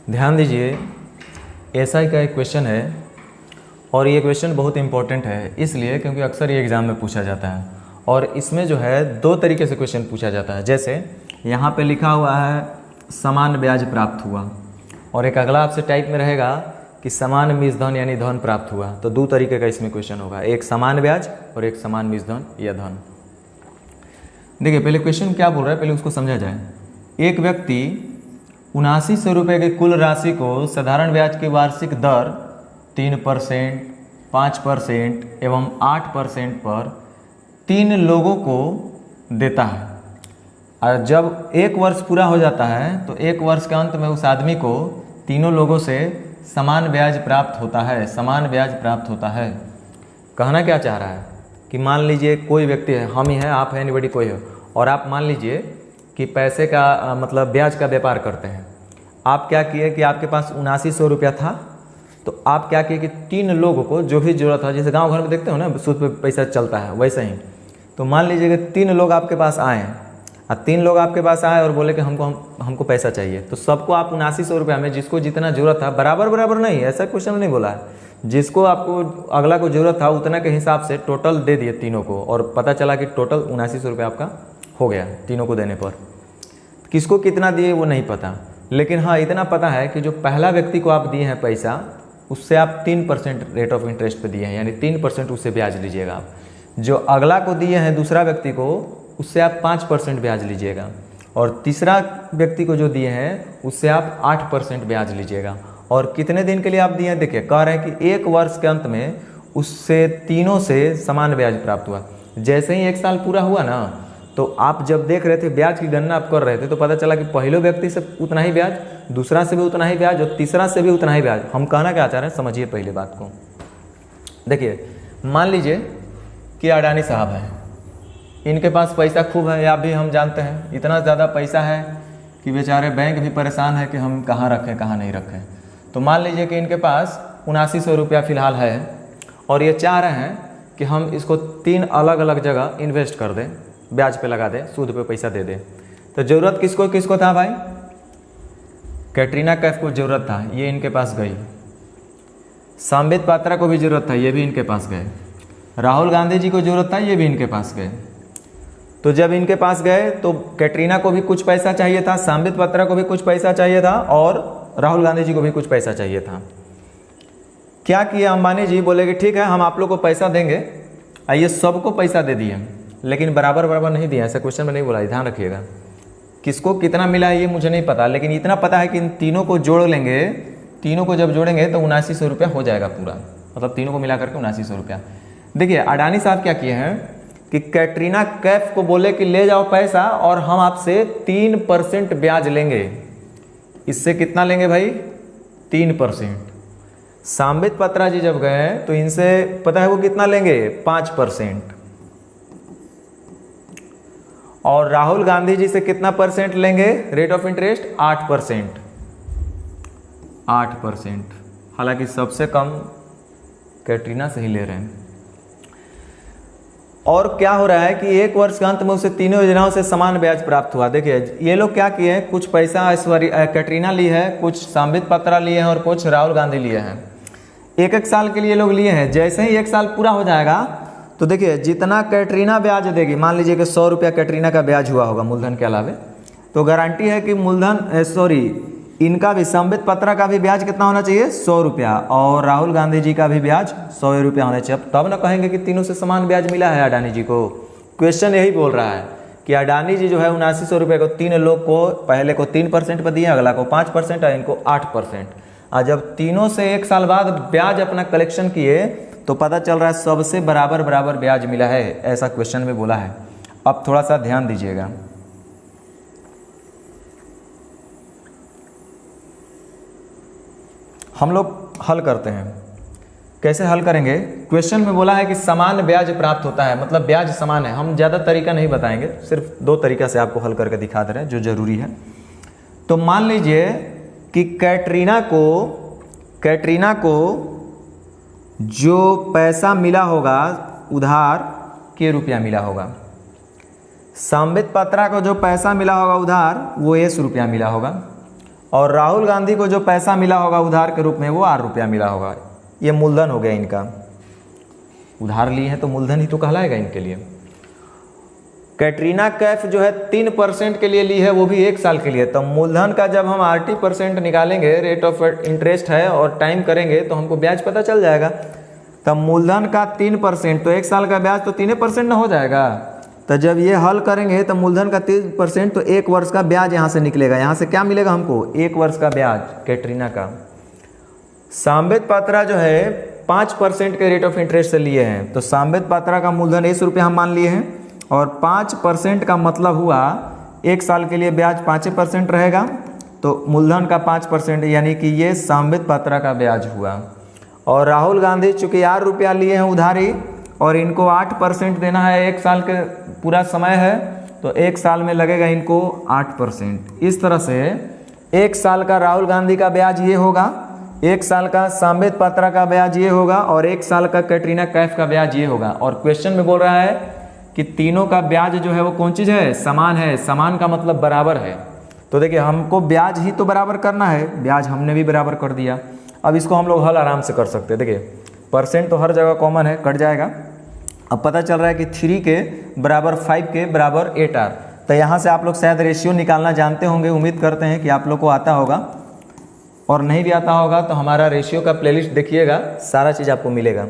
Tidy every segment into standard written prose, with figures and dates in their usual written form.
ध्यान दीजिए, एसआई का एक क्वेश्चन है और ये क्वेश्चन बहुत इंपॉर्टेंट है इसलिए क्योंकि अक्सर ये एग्ज़ाम में पूछा जाता है और इसमें जो है दो तरीके से क्वेश्चन पूछा जाता है। जैसे यहाँ पे लिखा हुआ है समान ब्याज प्राप्त हुआ और एक अगला आपसे टाइप में रहेगा कि समान मिश्र धन यानी धन प्राप्त हुआ। तो दो तरीके का इसमें क्वेश्चन होगा, एक समान ब्याज और एक समान मिश्र धन या धन। देखिए पहले क्वेश्चन क्या बोल रहा है, पहले उसको समझा जाए। एक व्यक्ति 7900 रुपये की कुल राशि को साधारण ब्याज की वार्षिक दर 3%, 5% एवं 8% पर 3 लोगों को देता है और जब 1 वर्ष पूरा हो जाता है तो 1 वर्ष के अंत में उस आदमी को तीनों लोगों से समान ब्याज प्राप्त होता है, समान ब्याज प्राप्त होता है। कहना क्या चाह रहा है कि मान लीजिए कोई व्यक्ति है, हम ही हैं, आप हैं, एनीबॉडी कोई है, और आप मान लीजिए कि पैसे का मतलब ब्याज का व्यापार करते हैं। आप क्या किए कि आपके पास 7900 रुपया था, तो आप क्या किए कि 3 लोगों को जो भी जरूरत है, जैसे गांव घर में देखते हो ना सूद पे पैसा चलता है वैसे ही, तो मान लीजिए कि 3 लोग आपके पास आए और 3 लोग आपके पास आए और बोले कि हमको पैसा चाहिए, तो सबको आप 7900 रुपया में जिसको जितना जरूरत था, बराबर नहीं, ऐसा क्वेश्चन नहीं बोला है, जिसको आपको अगला को जरूरत था उतना के हिसाब से टोटल दे दिए तीनों को और पता चला कि टोटल 7900 रुपया आपका हो गया तीनों को देने पर। किसको कितना दिए वो नहीं पता, लेकिन हाँ इतना पता है कि जो पहला व्यक्ति को आप दिए हैं पैसा, उससे आप 3% रेट ऑफ इंटरेस्ट पे दिए हैं, यानी 3% उससे ब्याज लीजिएगा आप। जो अगला को दिए हैं दूसरा व्यक्ति को, उससे आप 5% ब्याज लीजिएगा और तीसरा व्यक्ति को जो दिए हैं उससे आप 8% ब्याज लीजिएगा। और कितने दिन के लिए आप दिए हैं, देखिए कह रहे हैं कि 1 वर्ष के अंत में उससे तीनों से समान ब्याज प्राप्त हुआ। जैसे ही 1 साल पूरा हुआ ना, तो आप जब देख रहे थे ब्याज की गणना आप कर रहे थे, तो पता चला कि पहले व्यक्ति से उतना ही ब्याज, दूसरा से भी उतना ही ब्याज और तीसरा से भी उतना ही ब्याज। हम कहना क्या चाह रहे हैं, समझिए पहले बात को। देखिए मान लीजिए कि अडानी साहब हैं, इनके पास पैसा खूब है, या भी हम जानते हैं इतना ज़्यादा पैसा है कि बेचारे बैंक भी परेशान है कि हम कहाँ रखें कहाँ नहीं रखें। तो मान लीजिए कि इनके पास 7900 रुपया फ़िलहाल है और ये चाह रहे हैं कि हम इसको 3 अलग अलग जगह इन्वेस्ट कर दें, ब्याज पे लगा दें, सूद पे पैसा दे दें। तो ज़रूरत किसको किसको था भाई, कैटरीना कैफ को ज़रूरत था, ये इनके पास गई। संबित पात्रा को भी ज़रूरत था, ये भी इनके पास गए। राहुल गांधी जी को ज़रूरत था, ये भी इनके पास गए। तो जब इनके पास गए तो कैटरीना को भी कुछ पैसा चाहिए था, संबित पात्रा को भी कुछ पैसा चाहिए था और राहुल गांधी जी को भी कुछ पैसा चाहिए था। क्या किया अंबानी जी, बोले कि ठीक है हम आप लोग को पैसा देंगे, आइए सबको पैसा दे दिए, लेकिन बराबर नहीं दिया। ऐसा क्वेश्चन में नहीं बोला, ध्यान रखिएगा। किसको कितना मिला है ये मुझे नहीं पता, लेकिन इतना पता है कि इन तीनों को जोड़ लेंगे, तीनों को जब जोड़ेंगे तो 7900 रुपया हो जाएगा पूरा, मतलब तीनों को मिला करके 7900 रुपया। देखिए अडानी साहब क्या किए हैं कि कैटरीना कैफ को बोले कि ले जाओ पैसा और हम आपसे 3% ब्याज लेंगे। इससे कितना लेंगे भाई, 3%। संबित पात्रा जी जब गए तो इनसे पता है वो कितना लेंगे, 5%। और राहुल गांधी जी से कितना परसेंट लेंगे रेट ऑफ इंटरेस्ट, 8%। 8%, हालांकि सबसे कम कैटरीना से ही ले रहे हैं। और क्या हो रहा है कि 1 वर्ष के अंत में उसे तीनों योजनाओं से समान ब्याज प्राप्त हुआ। देखिए ये लोग क्या किए हैं, कुछ पैसा कैटरीना ली है, कुछ संबित पात्रा लिए हैं और कुछ राहुल गांधी लिए हैं। 1-1 साल के लिए लोग लिए हैं। जैसे ही 1 साल पूरा हो जाएगा तो देखिए जितना कैटरीना ब्याज देगी, मान लीजिए कि 100 रुपया कैटरीना का ब्याज हुआ होगा मूलधन के अलावे, तो गारंटी है कि इनका भी संबित पात्रा का भी ब्याज कितना होना चाहिए, 100 रुपया, और राहुल गांधी जी का भी ब्याज 100 रुपया होना चाहिए। तब ना कहेंगे कि तीनों से समान ब्याज मिला है अडानी जी को। क्वेश्चन यही बोल रहा है कि अडानी जी जो है 7900 रुपये को 3 लोग को, पहले को 3% पर दिए, अगला को 5% और इनको 8%। और जब तीनों से 1 साल बाद ब्याज अपना कलेक्शन किए तो पता चल रहा है सबसे बराबर ब्याज मिला है, ऐसा क्वेश्चन में बोला है। अब थोड़ा सा ध्यान दीजिएगा। हम लोग हल करते हैं, कैसे हल करेंगे। क्वेश्चन में बोला है कि समान ब्याज प्राप्त होता है, मतलब ब्याज समान है। हम ज़्यादा तरीका नहीं बताएंगे, सिर्फ 2 तरीका से आपको हल करके दिखा दे रहे हैं जो जरूरी है। तो मान लीजिए कि कैटरीना को जो पैसा मिला होगा उधार के रुपया मिला होगा, संबित पात्रा को जो पैसा मिला होगा उधार वो 1 रुपया मिला होगा, और राहुल गांधी को जो पैसा मिला होगा उधार के रूप में वो 8 रुपया मिला होगा। ये मूलधन हो गया इनका, उधार लिए हैं तो मूलधन ही तो कहलाएगा इनके लिए। कैटरीना कैफ जो है 3% के लिए ली है, वो भी 1 साल के लिए। तो मूलधन का जब हम 80% निकालेंगे, रेट ऑफ इंटरेस्ट है और टाइम करेंगे तो हमको ब्याज पता चल जाएगा। तब मूलधन का 3% तो 1 साल का ब्याज तो 3% ना हो जाएगा। तो जब ये हल करेंगे तो मूलधन का 3% तो 1 वर्ष का ब्याज यहाँ से निकलेगा। यहाँ से क्या मिलेगा हमको? 1 वर्ष का ब्याज कैटरीना का। सांबित पात्रा जो है 5% के रेट ऑफ इंटरेस्ट से लिए हैं, तो सांबित पात्रा का मूलधन 100 रुपये हम मान लिए हैं और 5% का मतलब हुआ 1 साल के लिए ब्याज 5% रहेगा, तो मूलधन का 5% यानी कि ये सांबित पात्रा का ब्याज हुआ। और राहुल गांधी चूँकि 8 रुपया लिए हैं उधारी और इनको 8% देना है, 1 साल के पूरा समय है तो 1 साल में लगेगा इनको 8%। इस तरह से 1 साल का राहुल गांधी का ब्याज ये होगा, 1 साल का सांबित पात्रा का ब्याज ये होगा और 1 साल का कैटरीना कैफ का ब्याज ये होगा। और क्वेश्चन में बोल रहा है कि तीनों का ब्याज जो है वो कौन चीज़ है? समान है। समान का मतलब बराबर है। तो देखिए हमको ब्याज ही तो बराबर करना है, ब्याज हमने भी बराबर कर दिया। अब इसको हम लोग हल आराम से कर सकते हैं। देखिए परसेंट तो हर जगह कॉमन है, कट जाएगा। अब पता चल रहा है कि 3 के बराबर 5 के बराबर 8R। तो यहाँ से आप लोग शायद रेशियो निकालना जानते होंगे, उम्मीद करते हैं कि आप लोग को आता होगा, और नहीं भी आता होगा तो हमारा रेशियो का प्लेलिस्ट देखिएगा, सारा चीज़ आपको मिलेगा।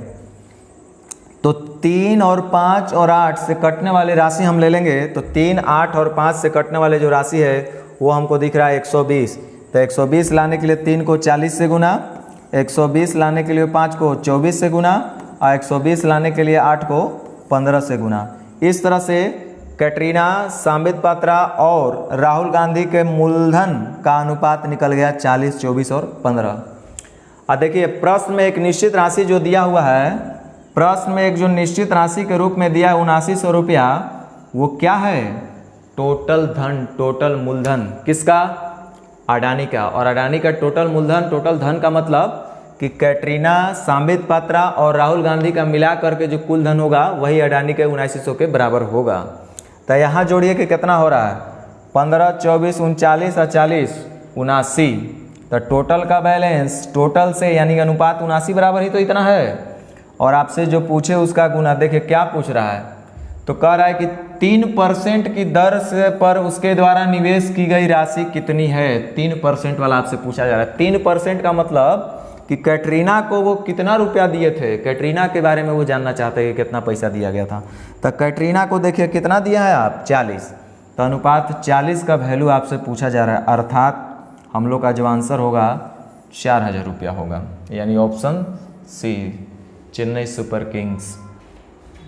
तो 3 और 5 और 8 से कटने वाले राशि हम ले लेंगे, तो 3, 8 और 5 से कटने वाले जो राशि है वो हमको दिख रहा है 120। तो 120 लाने के लिए 3 को 40 से गुना, 120 लाने के लिए 5 को 24 से गुना और 120 लाने के लिए 8 को 15 से गुना। इस तरह से कैटरीना, सांबित पात्रा और राहुल गांधी के मूलधन का अनुपात निकल गया 40, 24 और 15। अब देखिए प्रश्न में एक निश्चित राशि जो दिया हुआ है, प्रश्न में एक जो निश्चित राशि के रूप में दिया है 7900 रुपया, वो क्या है? टोटल धन, टोटल मूलधन। किसका? अडानी का। और अडानी का टोटल मूलधन, टोटल धन का मतलब कि कैटरीना, सांबित पात्रा और राहुल गांधी का मिला करके जो कुल धन होगा वही अडानी के 7900 के बराबर होगा। तो यहाँ जोड़िए कि कितना हो रहा है? 15, 24, 39 और 40, 79। तो टोटल का बैलेंस टोटल से यानी अनुपात 79 बराबर ही तो इतना है। और आपसे जो पूछे उसका गुना, देखिए क्या पूछ रहा है, तो कह रहा है कि 3% की दर से पर उसके द्वारा निवेश की गई राशि कितनी है? 3% वाला आपसे पूछा जा रहा है। 3% का मतलब कि कैटरीना को वो कितना रुपया दिए थे, कैटरीना के बारे में वो जानना चाहते हैं कि कितना पैसा दिया गया था। तो कैटरीना को देखिए कितना दिया है आप? 40। तो अनुपात 40 का वैल्यू आपसे पूछा जा रहा है, अर्थात हम लोग का जो आंसर होगा 4000 रुपया होगा, यानी option C, Chennai Super Kings.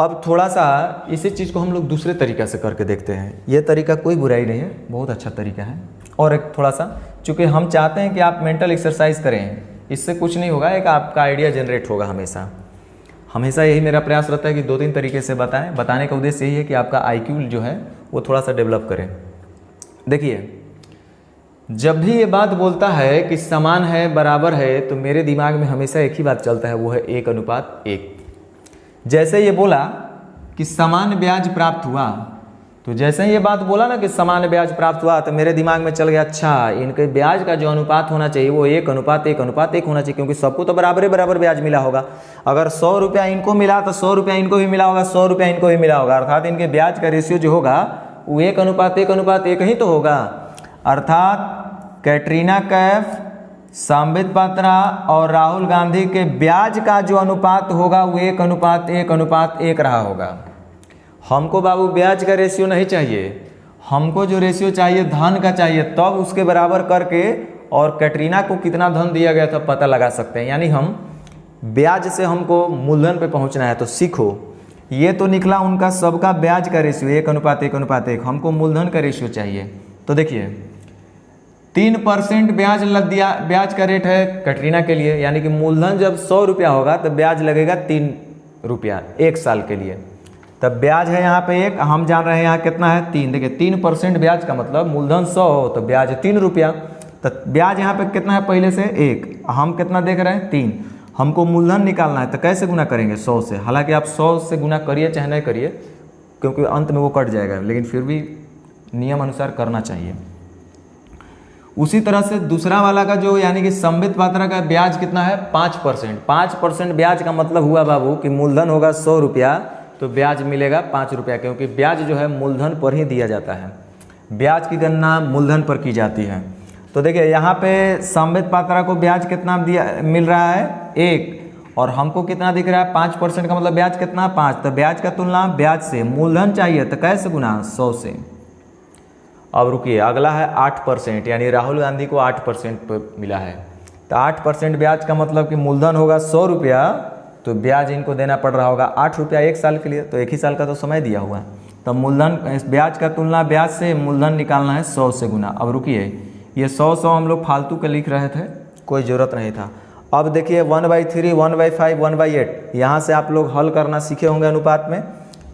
अब थोड़ा सा इसी चीज़ को हम लोग दूसरे तरीक़े से करके देखते हैं। ये तरीका कोई बुराई नहीं है, बहुत अच्छा तरीका है। और एक थोड़ा सा, चूँकि हम चाहते हैं कि आप मेंटल एक्सरसाइज करें, इससे कुछ नहीं होगा, एक आपका आइडिया जनरेट होगा। हमेशा यही मेरा प्रयास रहता है कि 2-3 तरीके से बताएं। बताने का उद्देश्य यही है कि आपका IQ जो है वो थोड़ा सा डेवलप करें। देखिए जब भी ये बात बोलता है कि समान है, बराबर है, तो मेरे दिमाग में हमेशा एक ही बात चलता है, वो है 1:1। जैसे ये बोला कि समान ब्याज प्राप्त हुआ, तो जैसे ही ये बात बोला ना कि समान ब्याज प्राप्त हुआ, तो मेरे दिमाग में चल गया अच्छा इनके ब्याज का जो अनुपात होना चाहिए वो 1:1 होना चाहिए, क्योंकि सबको तो बराबर ब्याज मिला होगा। अगर 100 रुपया इनको मिला तो 100 रुपया इनको भी मिला होगा, 100 रुपया इनको भी मिला होगा, अर्थात इनके ब्याज का रेशियो जो होगा वो 1:1 ही तो होगा। अर्थात कैटरीना कैफ, सांबित पात्रा और राहुल गांधी के ब्याज का जो अनुपात होगा वो 1:1 रहा होगा। हमको बाबू ब्याज का रेशियो नहीं चाहिए, हमको जो रेशियो चाहिए धन का चाहिए, तब उसके बराबर करके और कैटरीना को कितना धन दिया गया था पता लगा सकते हैं। यानी हम ब्याज से हमको मूलधन पे पहुंचना है, तो सीखो ये तो निकला उनका सबका ब्याज का रेशियो 1:1, हमको मूलधन का रेशियो चाहिए। तो देखिए 3% ब्याज लग दिया, ब्याज का रेट है कैटरीना के लिए, यानी कि मूलधन जब 100 रुपया होगा तो ब्याज लगेगा 3 रुपया 1 साल के लिए। तब ब्याज है यहाँ पे 1, हम जान रहे हैं यहाँ कितना है 3। देखिए 3% ब्याज का मतलब मूलधन 100 हो तो ब्याज 3 रुपया, तो ब्याज यहाँ पे कितना है पहले से 1, हम कितना देख रहे हैं 3। हमको मूलधन निकालना है तो कैसे गुना करेंगे 100 से, हालांकि आप 100 से गुना करिए चाहे नहीं करिए क्योंकि अंत में वो कट जाएगा, लेकिन फिर भी नियम अनुसार करना चाहिए। उसी तरह से दूसरा वाला का जो यानी कि संबित पात्रा का ब्याज कितना है 5%। 5% ब्याज का मतलब हुआ बाबू कि मूलधन होगा 100 रुपया तो ब्याज मिलेगा 5 रुपया, क्योंकि ब्याज जो है मूलधन पर ही दिया जाता है। ब्याज की गणना मूलधन पर की जाती है। तो देखिए यहाँ पे संबित पात्रा को ब्याज कितना मिल रहा है 1, और हमको कितना दिख रहा है 5% का मतलब ब्याज कितना 5। तो ब्याज का तुलना ब्याज से, मूलधन चाहिए तो कैसे गुना 100 से। अब रुकिए, अगला है 8%, यानी राहुल गांधी को 8% पर मिला है। तो 8% ब्याज का मतलब कि मूलधन होगा 100 रुपया तो ब्याज इनको देना पड़ रहा होगा 8 रुपया 1 साल के लिए, तो एक ही साल का तो समय दिया हुआ है। तो मूलधन ब्याज का तुलना ब्याज से, मूलधन निकालना है 100 से गुना। अब रुकिए, ये 100 हम लोग फालतू के लिख रहे थे, कोई ज़रूरत नहीं था। अब देखिए 1/3, 1/5, 1/8 यहाँ से आप लोग हल करना सीखे होंगे अनुपात में।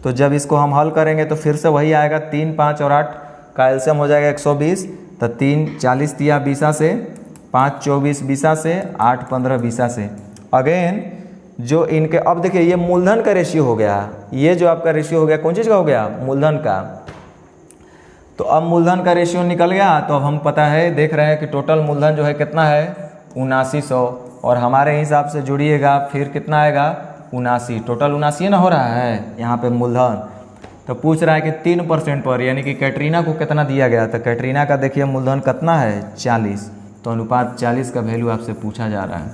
तो जब इसको हम हल करेंगे तो फिर से वही आएगा, 3, 5 और 8 का एलसीएम हो जाएगा 120। तो 3 40 दिया 20 से, 5 24 20 से, 8 15 20 से। अगेन जो इनके, अब देखिए ये मूलधन का रेशियो हो गया, ये जो आपका रेशियो हो गया कौन चीज़ का हो गया, मूलधन का। तो अब मूलधन का रेशियो निकल गया। तो अब हम पता है, देख रहे हैं कि टोटल मूलधन जो है कितना है 7900, और हमारे हिसाब से जुड़िएगा फिर कितना आएगा 79, टोटल 79 ना हो रहा है यहाँ पे मूलधन। तो पूछ रहा है कि 3% पर, यानी कि कैटरीना को कितना दिया गया। तो कैटरीना का देखिए मूलधन कितना है 40, तो अनुपात 40 का वैल्यू आपसे पूछा जा रहा है,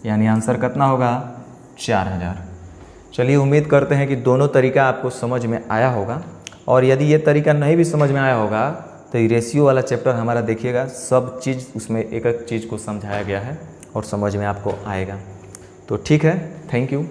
यानी आंसर कितना होगा 4000। चलिए उम्मीद करते हैं कि दोनों तरीका आपको समझ में आया होगा, और यदि ये तरीका नहीं भी समझ में आया होगा तो ये रेशियो वाला चैप्टर हमारा देखिएगा, सब चीज़ उसमें एक एक चीज़ को समझाया गया है और समझ में आपको आएगा। तो ठीक है, थैंक यू।